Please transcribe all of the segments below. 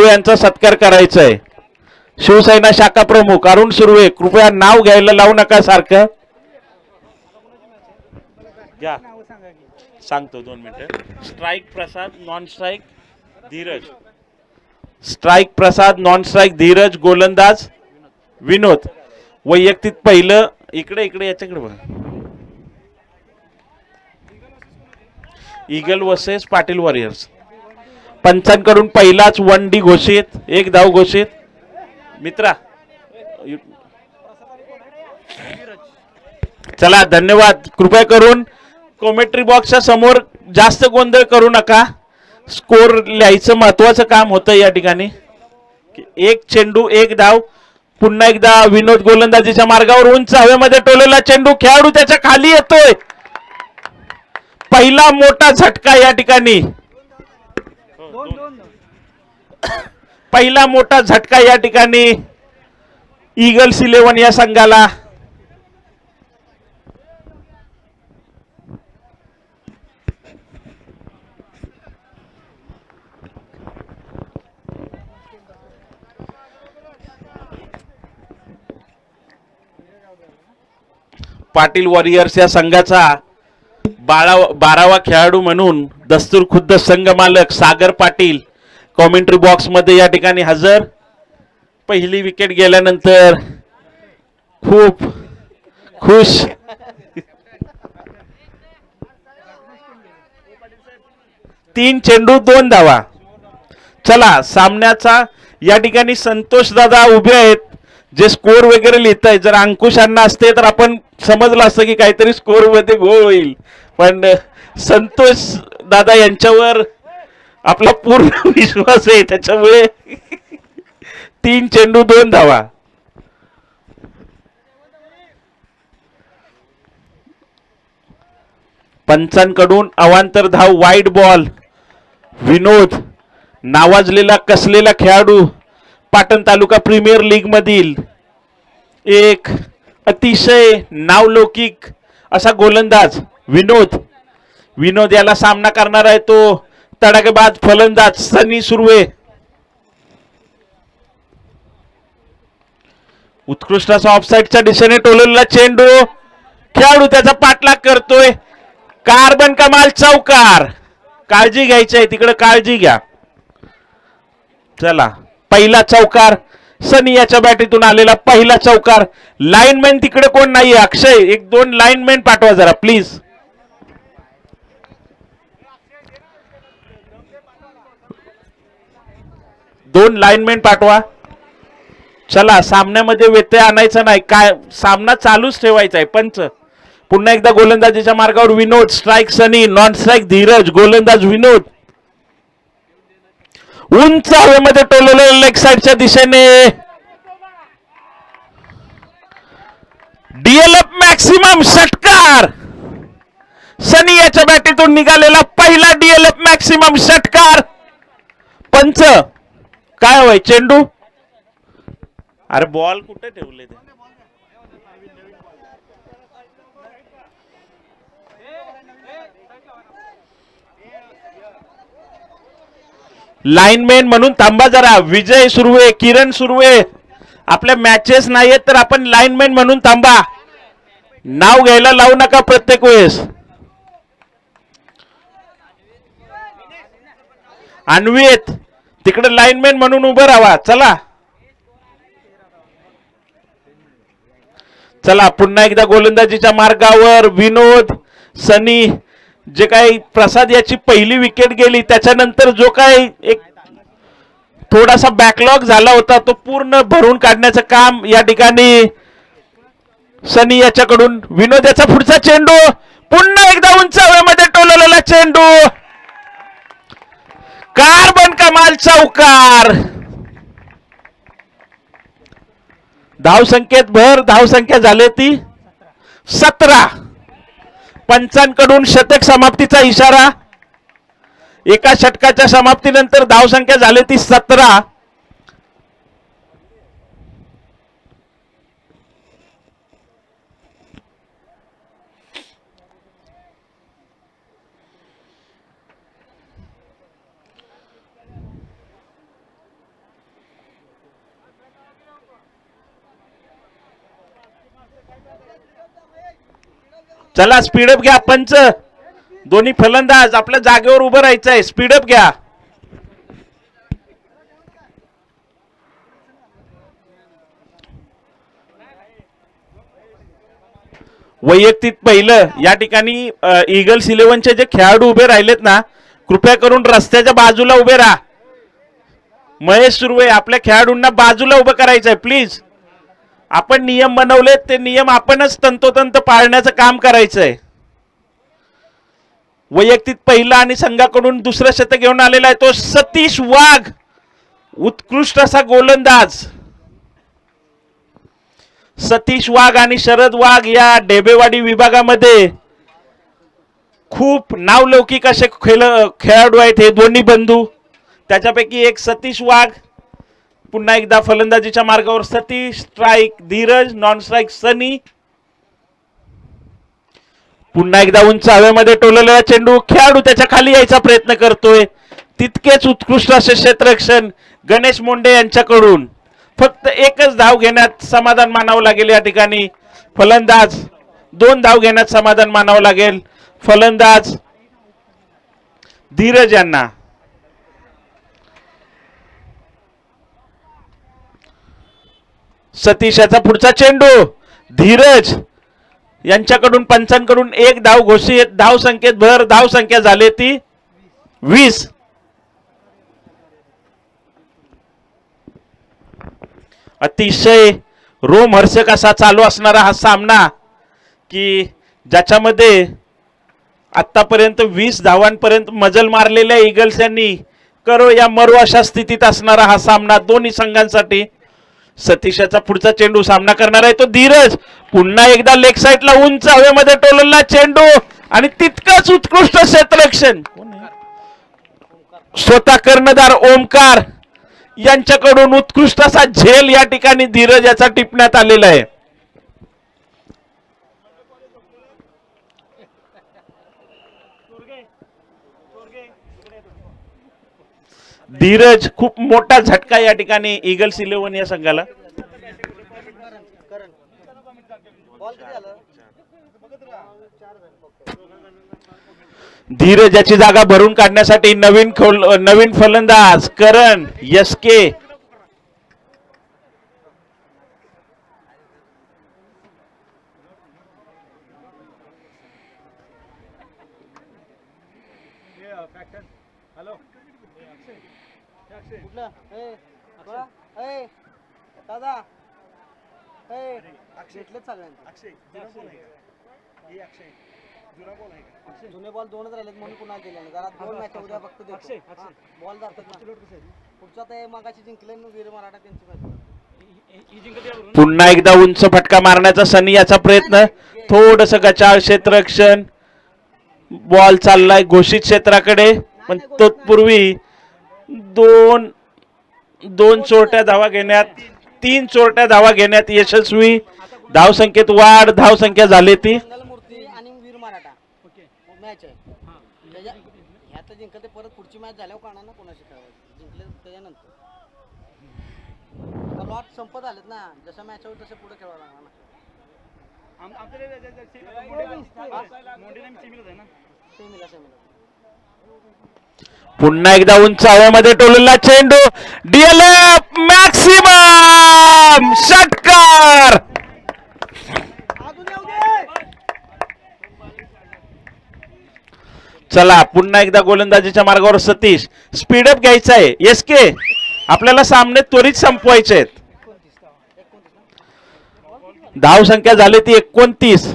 सुर्वे यांचा सत्कार करायचा आहे. शिवसेना शाखा प्रमुख अरुण सुर्वे, कृपया नाव घ्यायला लावू नका सारखं. घ्या सांगतो 2 मिनिटं. Strike Prasad, non strike Dheeraj. Strike Prasad, non strike Dheeraj, गोलंदाज विनोद. वैयक्तिक पहिलं इकडे इकडे याच्याकडे बघा. Eagle versus Patil warriors. पंचांकडून पहिलाच 1D घोषित, 1 धाव घोषित. मित्रा चला धन्यवाद. कृपया करून कॉमेंट्री बॉक्सच्या समोर जास्त गोंधळ करू नका. स्कोर लिहायचं महत्वाचं काम होतं या ठिकाणी. 1 चेंडू 1 धाव. पुन्हा एकदा विनोद गोलंदाजीच्या मार्गावर उंच हवेमध्ये टोलेला चेंडू, खेळाडू त्याच्या खाली येतोय. पहिला मोठा झटका या ठिकाणी. पहिला मोठा झटका या ठिकाणी ईगल्स 11 या संघाला. पाटील वॉरियर्स या संघाचा 12वा खेळाडू म्हणून दस्तूर खुद्द संघ मालक सागर पाटील कॉमेंट्री बॉक्स मध्ये या ठिकाणी हजर. पहिली विकेट गेल्यानंतर खूप खुश. तीन चेंडू 2 धावा. चला सामन्याचा या ठिकाणी संतोष दादा उभे आहेत जे स्कोर वगैरे लिहित आहेत. जर अंकुश अण्णा असते तर आपण समजलं असतं की काहीतरी स्कोर मध्ये गोळ होईल, पण संतोष दादा यांच्यावर आपला पूर्ण विश्वास आहे त्याच्यामुळे 3 चेंडू 2 धावा. पंचांकडून अवांतर धाव, वाईड बॉल. विनोद नावाजलेला कसलेला खेळाडू, पाटण तालुका प्रीमियर लीग मधील एक अतिशय नावलौकिक असा गोलंदाज विनोद. विनोद याला सामना करणार आहे तो तडाखेबाज फलंदाज सनी सुर्वे. उत्कृष्ट असा ऑफसाईडच्या दिशेने टोललेला चेंडू, खेळाडू त्याचा पाठलाग करतोय. कार्बन कमाल चौकार. काळजी घ्यायची आहे तिकडे, काळजी घ्या. चला पहिला चौकार सनी याच्या बॅटीतून आलेला पहिला चौकार. लाईनमॅन तिकडे कोण नाही, अक्षय 1-2 लाईनमॅन पाठवा जरा प्लीज. दोन लाईनमॅन पाठवा. चला सामन्यामध्ये व्यत्यय आणायचा नाही, काय सामना चालूच ठेवायचा आहे. पंच पुन्हा एकदा गोलंदाजीच्या मार्गावर विनोद. स्ट्राइक सनी, नॉन स्ट्राइक धीरज, गोलंदाज विनोद. उंच हवेमध्ये टोललेल्या लेग साइडच्या दिशेने डीएलएफ मॅक्सिमम षटकार. सनी याच्या बॅटीतून निघालेला पहिला डीएलएफ मॅक्सिमम षटकार. पंच काय होय चेंडू, अरे बॉल कुठे ठेवले ते. लाईनमॅन म्हणून थांबा जरा. विजय सुर्वे, किरण सुर्वे, आपल्या मॅचेस नाहीयेत तर आपण लाईनमॅन म्हणून थांबा. नाव घ्यायला लावू नका प्रत्येक वेळेस. अन्वित तिकडे लाईनमॅन म्हणून उभं राहा. चला चला पुन्हा एकदा गोलंदाजीच्या मार्गावर विनोद. सनी जे काही प्रसाद याची पहिली विकेट गेली त्याच्यानंतर जो काही एक थोडासा बॅकलॉग झाला होता तो पूर्ण भरून काढण्याचं काम या ठिकाणी सनी याच्याकडून. विनोद याचा पुढचा चेंडू, पुन्हा एकदा उंच हवेमध्ये टोललेला चेंडू, कार्बन कमाल चौकार. धावसंख्येत भर, धावसंख्या झाली ती 17. पंचांकडून शतक समाप्तीचा इशारा. एका षटकाच्या समाप्तीनंतर धावसंख्या झाली ती 17. चला स्पीडअप घ्या पंच. दोन्ही फलंदाज आपल्या जागेवर उभं राहायचंय. स्पीडअप घ्या. वैयक्तिक पहिलं या ठिकाणी ईगल्स 11चे जे खेळाडू उभे राहिलेत ना, कृपया करून रस्त्याच्या बाजूला उभे राहा. महेश सुर्वे आपल्या खेळाडूंना बाजूला उभं करायचंय प्लीज. आपण नियम बनवलेत ते नियम आपणच तंतोतंत पाळण्याचं काम करायचंय. वैयक्तिक पहिला आणि संघाकडून दुसरं शतक घेऊन आलेला आहे तो सतीश वाघ. उत्कृष्ट असा गोलंदाज सतीश वाघ आणि शरद वाघ या डेबेवाडी विभागामध्ये खूप नावलौकिक असे खेळाडू आहेत हे दोन्ही बंधू. त्याच्यापैकी एक सतीश वाघ. पुन्हा एकदा फलंदाजीच्या मार्गावर Satish. Strike Dheeraj, non strike Sunny. पुन्हा एकदा उंच हवेमध्ये टोललेला चेंडू. खेळाडू त्याच्या खाली यायचा प्रयत्न करतोय. तितकेच उत्कृष्ट असे क्षेत्ररक्षण गणेश मोंडे यांच्याकडून. फक्त एकच धाव घेण्यात समाधान मानावं लागेल या ठिकाणी. फलंदाज 2 धाव घेण्यात समाधान मानावं लागेल फलंदाज धीरज यांना. सतीश याचा पुढचा चेंडू. धीरज यांच्याकडून पंचांकडून 1 धाव घोषित. धाव संख्येत भर. धाव संख्या झाली ती 20. अतिशय रोमहर्षक असा चालू असणारा हा सामना की ज्याच्यामध्ये आतापर्यंत 20 धावांपर्यंत मजल मारलेल्या ईगल्स यांनी करो या मरो अशा स्थितीत असणारा हा सामना दोन्ही संघांसाठी. सतीशाचा पुढचा चेंडू सामना करणार आहे तो धीरज. पुन्हा एकदा लेग साइडला उंच हवेमध्ये टोललेला चेंडू आणि तितकंच उत्कृष्ट क्षेत्ररक्षण स्वतः कर्णधार ओमकार यांच्याकडून उत्कृष्ट असा झेल या ठिकाणी धीरज याचा टिपण्यात आलेला आहे. धीरज खूप मोठा झटका या ठिकाणी ईगल्स 11 या संघाला. धीरज याची जागा भरून काढण्यासाठी नवीन फलंदाज करण यसके. जुने बॉल 2च राहिलेत म्हणून पुन्हा केले जरा 2 मॅच उद्या फक्त बॉल धरतात पुढचा ते मगाशी जिंकले वीर मराठा त्यांची. पुन्हा एकदा उंच फटका मारण्याचा सनी याचा प्रयत्न. थोडस गचाळ क्षेत्ररक्षण. बॉल चाललाय घोषित क्षेत्राकडे पण तत्पूर्वी दोन चोरट्या धावा घेण्यात 3 चोरट्या धावा घेण्यात यशस्वी. धाव संख्येत वाढ. धाव संख्या झाली ती मॅच आहे ह्यात जिंकलं ते परत पुढची मॅच झाल्यावर काढणार ना कोणाशी खेळायचं जिंकले त्याच्यानंतर लॉट संपत आलेत ना जसं मॅच होईल तसं पुढे खेळावं लागणार ना. पुन्हा एकदा उंच हवेमध्ये टोललेला चेंडू. डीएलएफ मॅक्सिमम षटकार. चला पुन्हा एकदा गोलंदाजीच्या मार्गावर सतीश. स्पीडअप घ्यायचा आहे एसके. आपल्याला सामने त्वरित संपवायचे आहेत. धाव संख्या झाली ती 29.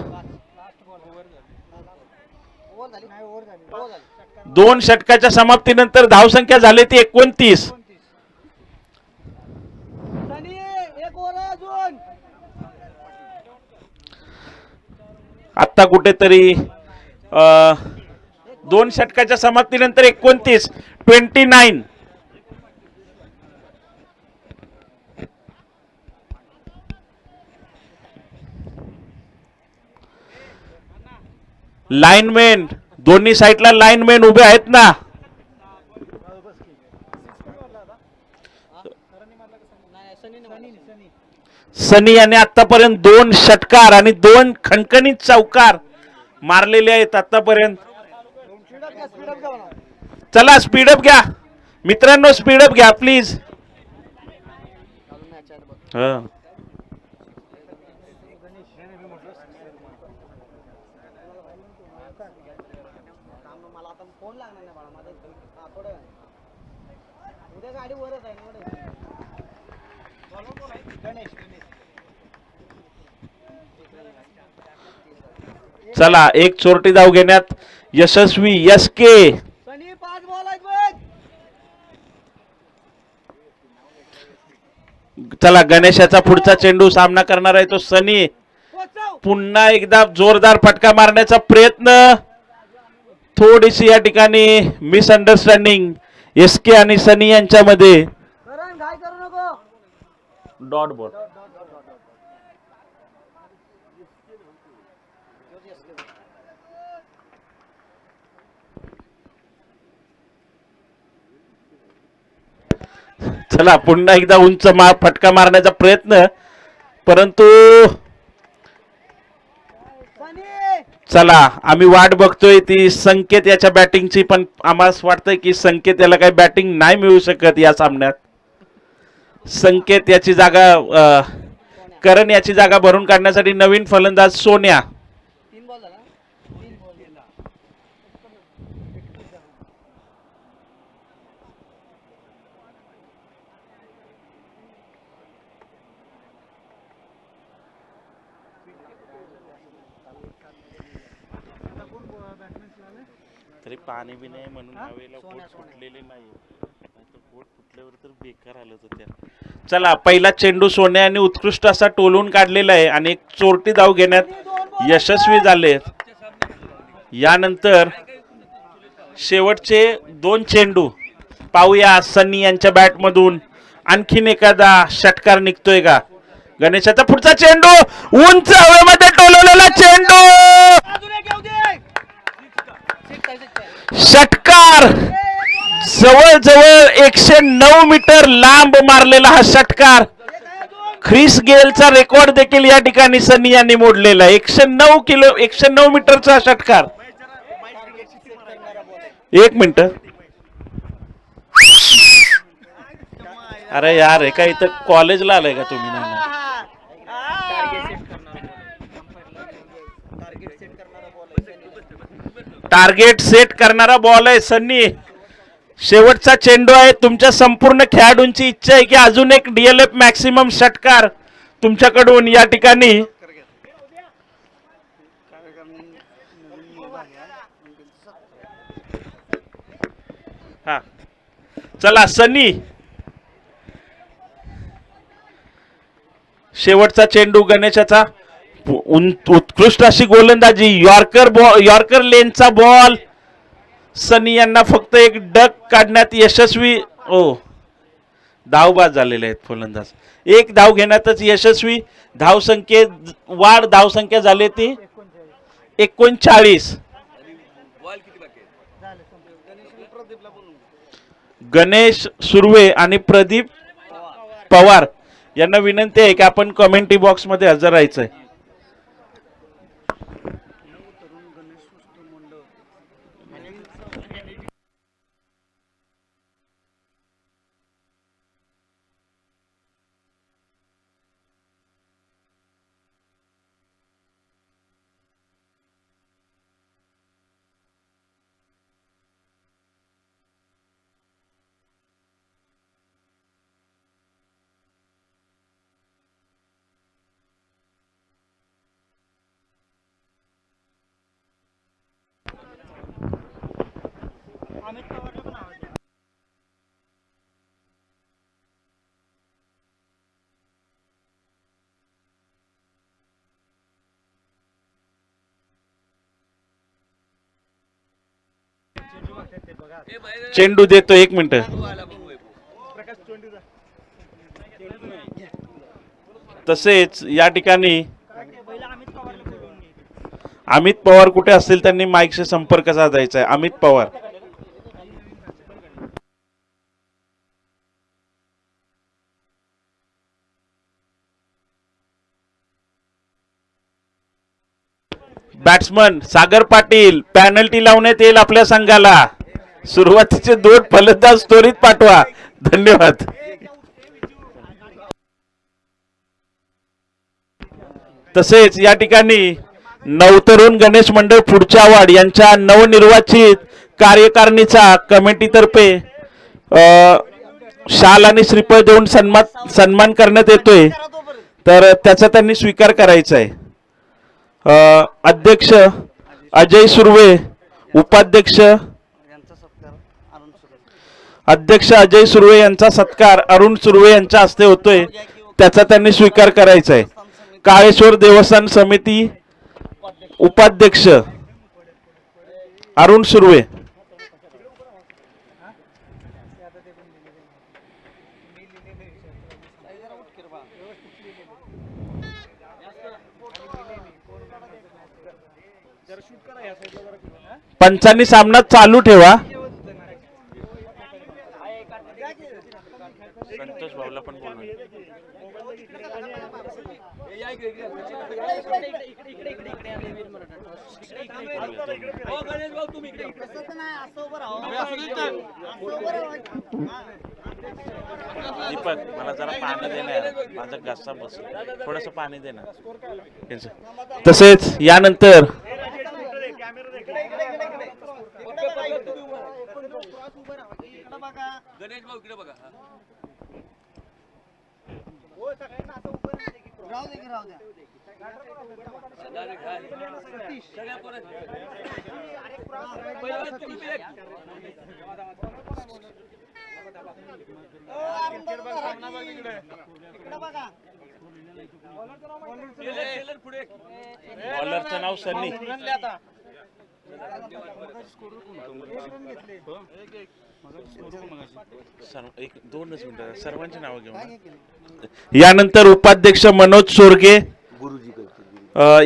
2 षटकाच्या समाप्तीनंतर धाव संख्या झाली ती 29. आता कुठेतरी 2 षटकाच्या समाप्तीनंतर 29. 29. लाईनमॅन दोन्ही साईडला लाईनमॅन उभे आहेत ना. सनी याने आतापर्यंत 2 षटकार आणि 2 खणखणीत चौकार मारलेले आहेत आतापर्यंत. स्पीडअप घ्या, स्पीडअप घ्या म्हणा. चला स्पीडअप घ्या मित्रांनो, स्पीडअप घ्या प्लीज. चालू मॅच आहे बघ. हा थांब, मला आता फोन लागणार नाही बाळा माझा. हा थोड्या वेळाने. उद्या गाडी वरच आहे ना एवढं. गणेश चला एक चोरटी धाव घेण्यात यशस्वी SK. सनी 5 बॉल आहेत बघ. चला गणेशाचा पुढचा चेंडू सामना करणार आहे तो सनी. पोचव. पुन्हा एकदा जोरदार फटका मारण्याचा प्रयत्न. थोडीशी या ठिकाणी मिसअंडरस्टँडिंग SK आणि सनी यांच्यामध्ये. करण घाई करू नको. Dot ball. चला पुन्हा एकदा उंच फटका मारण्याचा प्रयत्न, परंतु सनी चला आम्ही वाट बघतोय ती संकेत याच्या बॅटिंगची, पण आम्हाला वाटतंय की संकेत याला काही बॅटिंग नाही मिळू शकत या सामन्यात. संकेत याची जागा करण याची जागा भरून काढण्यासाठी नवीन फलंदाज सोन्या. 3 बॉल झाला. 3 बॉल गेला. तरी पाणी बी नाही म्हणून हवेला पोट फुटलेले नाही, पोट फुटल्यावर तर बेकार आलं होतं त्या. चला पहिला चेंडू सोन्याने उत्कृष्ट असा टोलून काढलेला आहे आणि एक चोरटी धाव घेण्यात यशस्वी झाले. यानंतर शेवटचे 2 चेंडू पाहूया सनी यांच्या बॅट मधून आणखीन एखादा षटकार निघतोय का. गणेशाचा पुढचा चेंडू उंच हवेमध्ये टोलवलेला चेंडू, अजून एक येऊ दे. षटकार. जवळजवळ 109 मीटर लांब मारलेला हा षटकार. ख्रिस गेलचा रेकॉर्ड देखील या ठिकाणी सनी यांनी मोडलेला. 109 मीटरचा षटकार. 1 मिनिट. अरे यार हे काय इथं कॉलेजला आलंय का तुम्ही. नाही टार्गेट सेट करणारा बॉल आहे सन्नी. शेवटचा चेंडू आहे. तुमच्या संपूर्ण खेळाडूंची इच्छा आहे की अजून एक DLF मॅक्सिमम षटकार तुमच्याकडून या ठिकाणी. हा चला सनी. शेवटचा चेंडू गणेशाचा. उत्कृष्ट अशी गोलंदाजी. Yorker लेनचा ball. सनी यांना फक्त एक डक काढण्यात यशस्वी. धावबाद झालेले आहेत फलंदाज. एक धाव घेण्यातच यशस्वी. धावसंख्या झाली ती 39. गणेश सुर्वे आणि प्रदीप पवार यांना विनंती आहे की आपण कमेंट्री बॉक्स मध्ये हजर राहायचंय. चेंडू देतो. 1 मिनिट. तसेच या ठिकाणी अमित पवार कुठे असतील त्यांनी माईकशी संपर्क साधायचा आहे. अमित पवार. बॅट्समन सागर पाटील पॅनल्टी लावण्यात येईल आपल्या संघाला. सुरुवातीचे 2 फलंदाज त्वरित पाठवा. धन्यवाद. तसेच या ठिकाणी नवतरुण गणेश मंडळ पुढच्या वाढ यांच्या नवनिर्वाचित कार्यकारिणीचा कमिटीतर्फे शाल आणि श्रीफळ देऊन सन्मान करण्यात येतोय. तर त्याचा त्यांनी स्वीकार करायचा आहे. अध्यक्ष अजय सुर्वे, उपाध्यक्ष अध्यक्ष अजय सुर्वे यांचा सत्कार अरुण सुर्वे यांच्या हस्ते होतोय. त्याचा त्यांनी स्वीकार करायचा आहे. काळेश्वर देवस्थान समिती उपाध्यक्ष अरुण सुर्वे. पंचांनी सामना चालू ठेवा. संतोष भाऊला पण दीपक मला जरा पाणी देणार, माझा घसा बसला, थोडस पाणी देणार. तसेच यानंतर गणेश भाऊ इकडे बघा. बॉलरचं नाव सन्नी. एक 2 मिनिटं सर्वांची नावं घेऊन. यानंतर उपाध्यक्ष मनोज चोरगे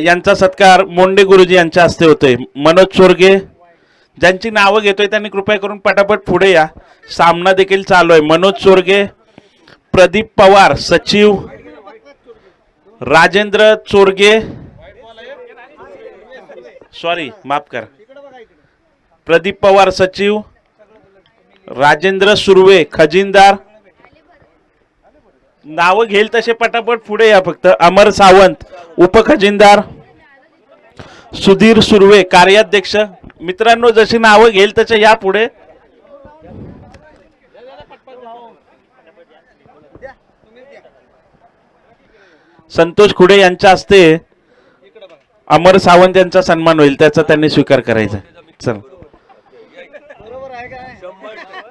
यांचा सत्कार मोंडे गुरुजी यांच्या हस्ते होतोय. मनोज चोरगे ज्यांची नावं घेतोय त्यांनी कृपया करून पटापट पुढे या. सामना देखील चालू आहे. मनोज चोरगे, प्रदीप पवार सचिव, राजेंद्र चोरगे, सॉरी माफ करा, प्रदीप पवार सचिव, राजेंद्र सुर्वे खजिनदार. नाव घेईल तसे पटापट पुढे या फक्त. अमर सावंत उपखजिनदार, सुधीर सुर्वे कार्याध्यक्ष. मित्रांनो जशी नावं घेईल तसे या पुढे. संतोष खुडे यांच्या हस्ते अमर सावंत यांचा सन्मान होईल, त्याचा त्यांनी स्वीकार करायचा. चल.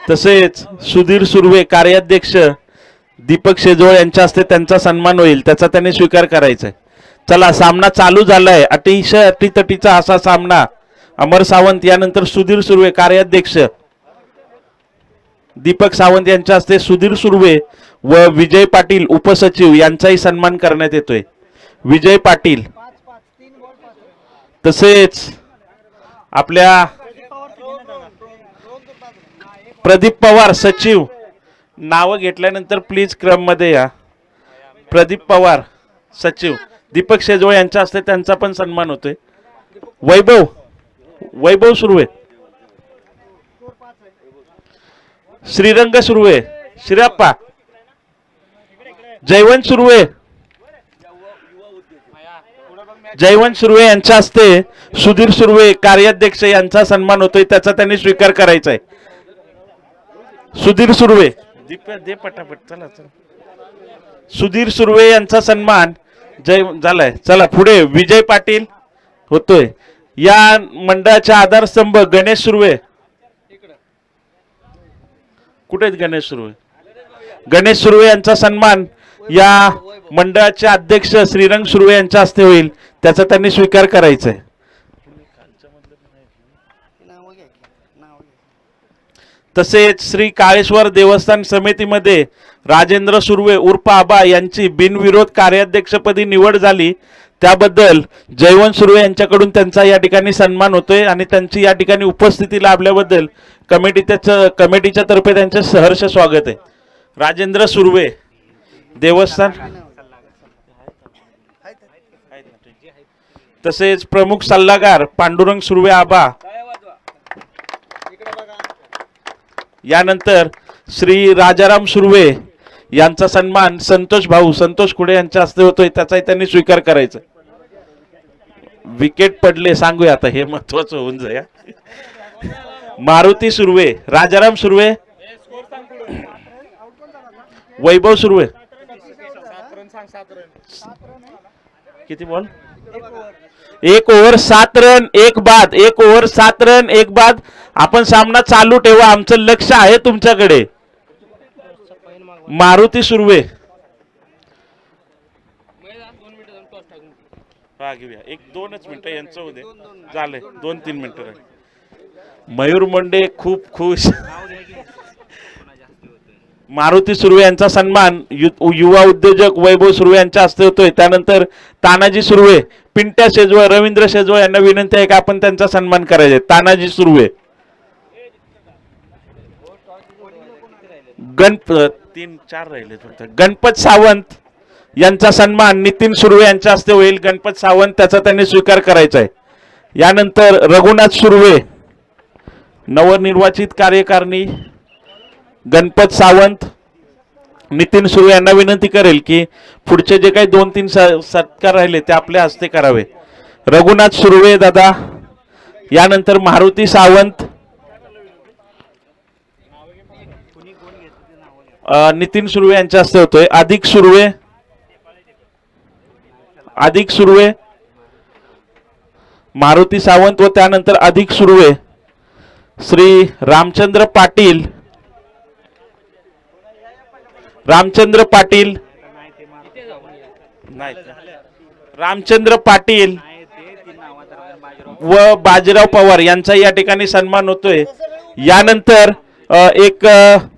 तसेच सुधीर सुर्वे कार्याध्यक्ष दीपक शेजवळ यांच्या हस्ते त्यांचा सन्मान होईल, त्याचा त्यांनी स्वीकार करायचा. चला सामना चालू झालाय. अतिशय अटीतटीचा असा सामना. अमर सावंत यानंतर सुधीर सुर्वे कार्याध्यक्ष, दीपक सावंत यांच्या हस्ते सुधीर सुर्वे व विजय पाटील उपसचिव यांचाही सन्मान करण्यात येतोय. विजय पाटील तसेच आपल्या प्रदीप पवार सचिव. नावं घेतल्यानंतर प्लीज क्रम मध्ये या. प्रदीप पवार सचिव, दीपक शेजवळ यांच्या हस्ते त्यांचा पण सन्मान होतोय. वैभव सुर्वे, श्रीरंग सुर्वे, श्रीअप्पा, जयवंत सुर्वे, जयवंत सुर्वे यांच्या हस्ते सुधीर सुर्वे कार्याध्यक्ष यांचा सन्मान होतोय, त्याचा त्यांनी स्वीकार करायचा आहे. सुधीर सुर्वे दे पटापट. चला चला. सुधीर सुर्वे यांचा सन्मान झालाय. चला पुढे. विजय पाटील होतोय. या मंडळाचे आधारस्तंभ गणेश सुर्वे. कुठे आहेत गणेश सुर्वे? गणेश सुर्वे यांचा सन्मान या मंडळाचे अध्यक्ष श्रीरंग सुर्वे यांच्या हस्ते होईल, त्याचा त्यांनी स्वीकार करायचा आहे. तसेच श्री काळेश्वर देवस्थान समितीमध्ये राजेंद्र सुर्वे उर्फ आबा यांची बिनविरोध कार्याध्यक्षपदी निवड झाली, त्याबद्दल जयवंत सुर्वे यांच्याकडून त्यांचा या ठिकाणी सन्मान होतोय आणि त्यांची या ठिकाणी उपस्थिती लाभल्याबद्दल कमिटीच्या तर्फे त्यांचे सहर्ष स्वागत आहे. राजेंद्र सुर्वे देवस्थान तसेच प्रमुख सल्लागार पांडुरंग सुर्वे आबा, यानंतर श्री राजाराम सुर्वे यांचा सन्मान संतोष खुडे यांच्या हस्ते होतोय, त्याचाही त्यांनी स्वीकार करायचा. विकेट पडले सांगूया आता, हे महत्वाचं होऊन जाईल. मारुती सुर्वे, राजाराम सुर्वे, वैभव सुर्वे, किती बॉल? 1 ओव्हर 7 रन 1 बाद, 1 ओव्हर 7 रन 1 बाद. आपण सामना चालू ठेवा, आमचं लक्ष आहे तुमच्याकडे. मारुती सुर्वे, घेऊया 1-2 मिनिटं यांचं होते, झाले 2-3 मिनिटं. मयूर मुंडे खूप खुश. मारुती सुर्वे यांचा सन्मान युवा उद्योजक वैभव सुर्वे यांच्या हस्ते होतोय. त्यानंतर तानाजी सुर्वे, पिंट्या शेजवळ, रवींद्र शेजवळ यांना विनंती आहे की आपण त्यांचा सन्मान करायचा. तानाजी सुर्वे, 3-4 राहिले फक्त. गणपत सावंत यांचा सन्मान नितीन सुर्वे यांच्या हस्ते होईल. गणपत सावंत, त्याचा त्यांनी स्वीकार करायचा आहे. यानंतर रघुनाथ सुर्वे, नवनिर्वाचित कार्यकारिणी, गणपत सावंत, नितीन सुर्वे यांना विनंती करेल की पुढचे जे काही 2-3 सत्कार राहिले ते आपल्या हस्ते करावे. रघुनाथ सुर्वे दादा, यानंतर मारुती सावंत, नितीन सुर्वे यांच्या हस्ते होतोय. अधिक सुर्वे, मारुती सावंत व त्यानंतर अधिक सुर्वे, श्री रामचंद्र पाटील, रामचंद्र पाटील व बाजीराव पवार यांचा या ठिकाणी सन्मान होतोय. यानंतर एक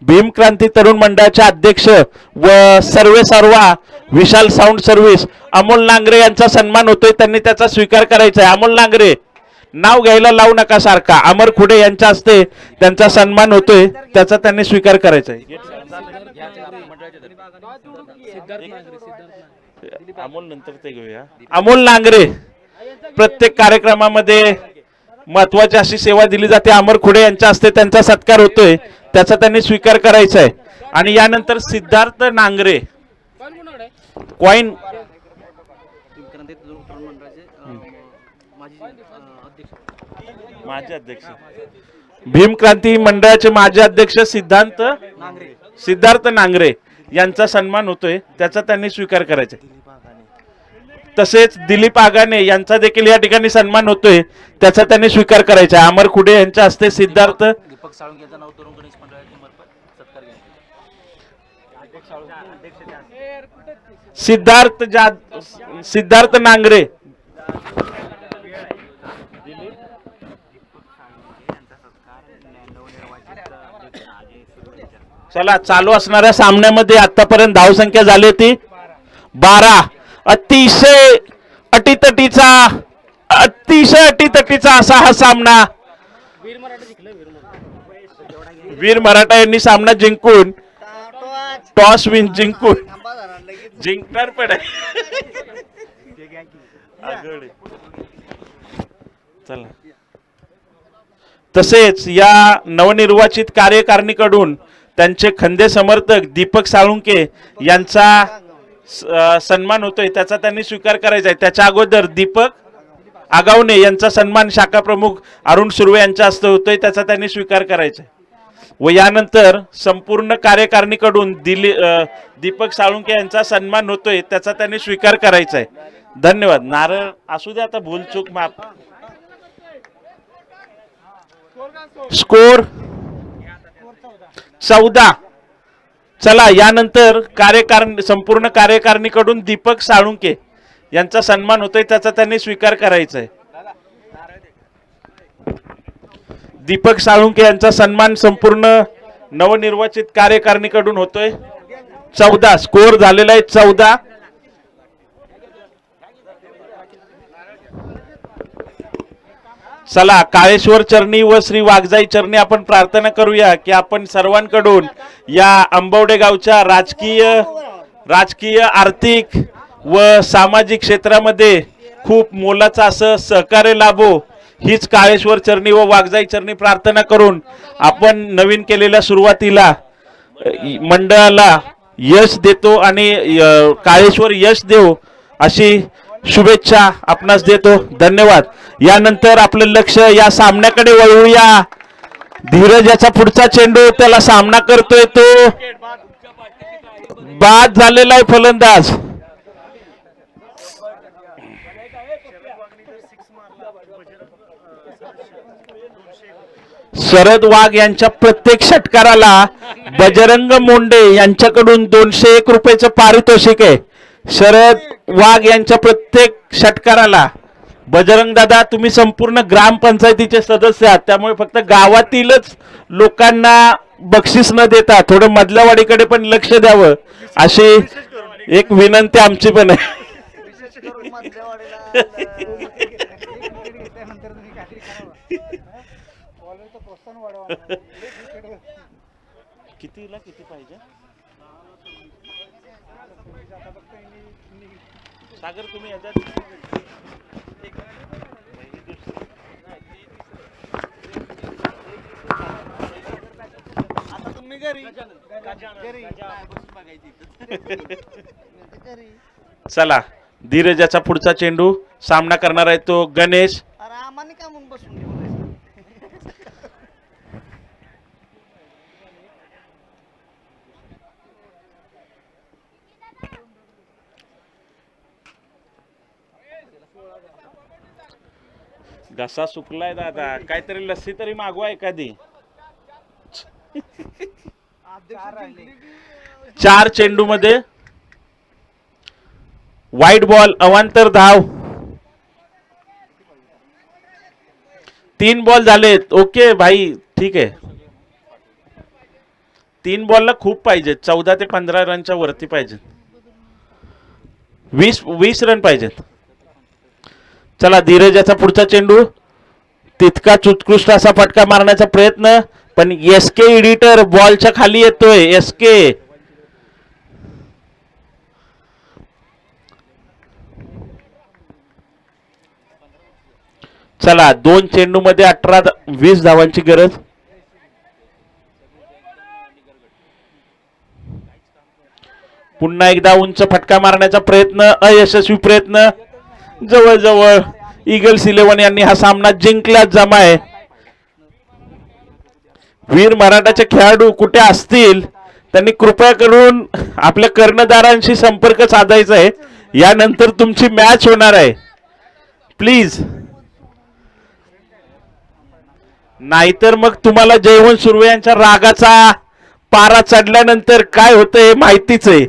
भीमक्रांती तरुण मंडळाचे अध्यक्ष व सर्वा विशाल साऊंड सर्व्हिस अमोल नांगरे यांचा सन्मान होतोय, त्यांनी त्याचा स्वीकार करायचा आहे. अमोल नांगरे, नाव घ्यायला लावू नका सारखा. अमर खुडे यांच्या हस्ते त्यांचा सन्मान होतोय, त्याचा त्यांनी स्वीकार करायचा आहे. अमोल नंतर ते घेऊया. अमोल नांगरे, प्रत्येक कार्यक्रमामध्ये महत्वाची अशी सेवा दिली जाते. अमर खुडे यांच्या हस्ते त्यांचा सत्कार होतोय, त्याचा त्यांनी स्वीकार करायचा आहे. आणि यानंतर सिद्धार्थ नांगरे, कॉइन, माजी अध्यक्ष, भीमक्रांती मंडळाचे माजी अध्यक्ष सिद्धार्थ नांगरे यांचा सन्मान होतोय, त्याचा त्यांनी स्वीकार करायचा. तसेच दिलीप आगाने यांचा देखील या ठिकाणी सन्मान होतोय, त्याचा त्यांनी स्वीकार करायचा. अमर खुडे यांच्या हस्ते सिद्धार्थ, सिद्धार्थ नांगरे, चला चालू असणाऱ्या सामन्यामध्ये आतापर्यंत धावसंख्या झाली ती 12. अतिशय अटीतटीचा असा हा सामना. वीर मराठा यांनी सामना जिंकून टॉस जिंकून जिंकणार पण आहे. चला, तसेच या नवनिर्वाचित कार्यकारिणीकडून त्यांचे खंदे समर्थक दीपक साळुंके यांचा सन्मान होतोय, त्याचा त्यांनी स्वीकार करायचा आहे. त्याच्या अगोदर दीपक आगावणे यांचा सन्मान शाखा प्रमुख अरुण सुर्वे यांच्या हस्ते होतोय, त्याचा त्यांनी स्वीकार करायचा आहे. व यानंतर संपूर्ण कार्यकारिणीकडून दीपक साळुंके यांचा सन्मान होतोय, त्याचा त्यांनी स्वीकार करायचा आहे. धन्यवाद. नारळ असू दे, आता भूलचूक माफ. स्कोर 14. चला, यानंतर संपूर्ण कार्यकारिणीकडून दीपक साळुंके यांचा सन्मान होतोय, त्याचा त्यांनी स्वीकार करायचा आहे. दीपक साळुंके यांचा सन्मान संपूर्ण नवनिर्वाचित कार्यकारिणीकडून होतोय. 14 स्कोर झालेला आहे. 14. चला, काळेश्वर चरणी व श्री वाघजाई चरणी आपण प्रार्थना करूया की आपण सर्वांकडून या आंबवडे गावच्या राजकीय, आर्थिक व सामाजिक क्षेत्रामध्ये खूप मोलाचं असं सहकार्य लाभो हीच काळेश्वर चरणी व वाघजाई चरणी प्रार्थना करून आपण नवीन केलेल्या सुरुवातीला मंडळाला यश देतो आणि काळेश्वर यश देव अशी शुभेच्छा आपणास देतो. धन्यवाद. यानंतर आपलं लक्ष या सामन्याकडे वळवूया. धीरज याचा पुढचा चेंडू, त्याला सामना करतोय तो, बाद झालेला आहे फलंदाज. शरद वाघ यांच्या प्रत्येक षटकाराला बजरंग मुंडे यांच्याकडून 201 रुपयाचं पारितोषिक आहे. शरद वाघ यांच्या प्रत्येक षटकाराला. बजरंग दादा, तुम्ही संपूर्ण ग्रामपंचायतीचे सदस्य आहात, त्यामुळे फक्त गावातीलच लोकांना बक्षीस न देता थोडं मधल्यावाडीकडे पण लक्ष द्यावं अशी एक विनंती आमची पण आहे. कितीला किती पाहिजे सागर, तुम्ही याच्यात आता तुम्ही घरी चला. धीरजाचा पुढचा चेंडू, सामना करणार आहे तो गणेश. अरे आम्हाला का म्हणून बसून घसा सुकलाय दादा, काहीतरी लस्सी तरी मागवा एखादी. 4 चेंडू मध्ये वाईट बॉल, अवांतर धाव. 3 बॉल झालेत. ओके भाई, ठीक आहे. 3 बॉलला खूप पाहिजेत, 14 ते 15 रनच्या वरती पाहिजेत. 20 रन पाहिजेत. चला, धीरजाचा पुढचा चेंडू, तितकाच उत्कृष्ट असा फटका मारण्याचा प्रयत्न, पण एसके एडिटर बॉलच्या खाली येतोय. एसके चला, 2 चेंडू मध्ये 18-20 धावांची गरज. पुन्हा एकदा उंच फटका मारण्याचा प्रयत्न, अयशस्वी प्रयत्न. जवळजवळ ईगल्स 11 यांनी हा सामना जिंकल्याच जमा आहे. वीर मराठाचे खेळाडू कुठे असतील त्यांनी कृपया करून आपल्या कर्णधारांशी संपर्क साधायचा आहे. यानंतर तुमची मॅच होणार आहे, प्लीज. नाहीतर मग तुम्हाला जयवंत सुर्वे यांच्या रागाचा पारा चढल्यानंतर काय होतं हे माहितीच आहे.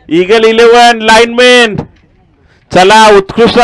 ईगल 11 लाईनमॅन, चला, उत्कृष्ट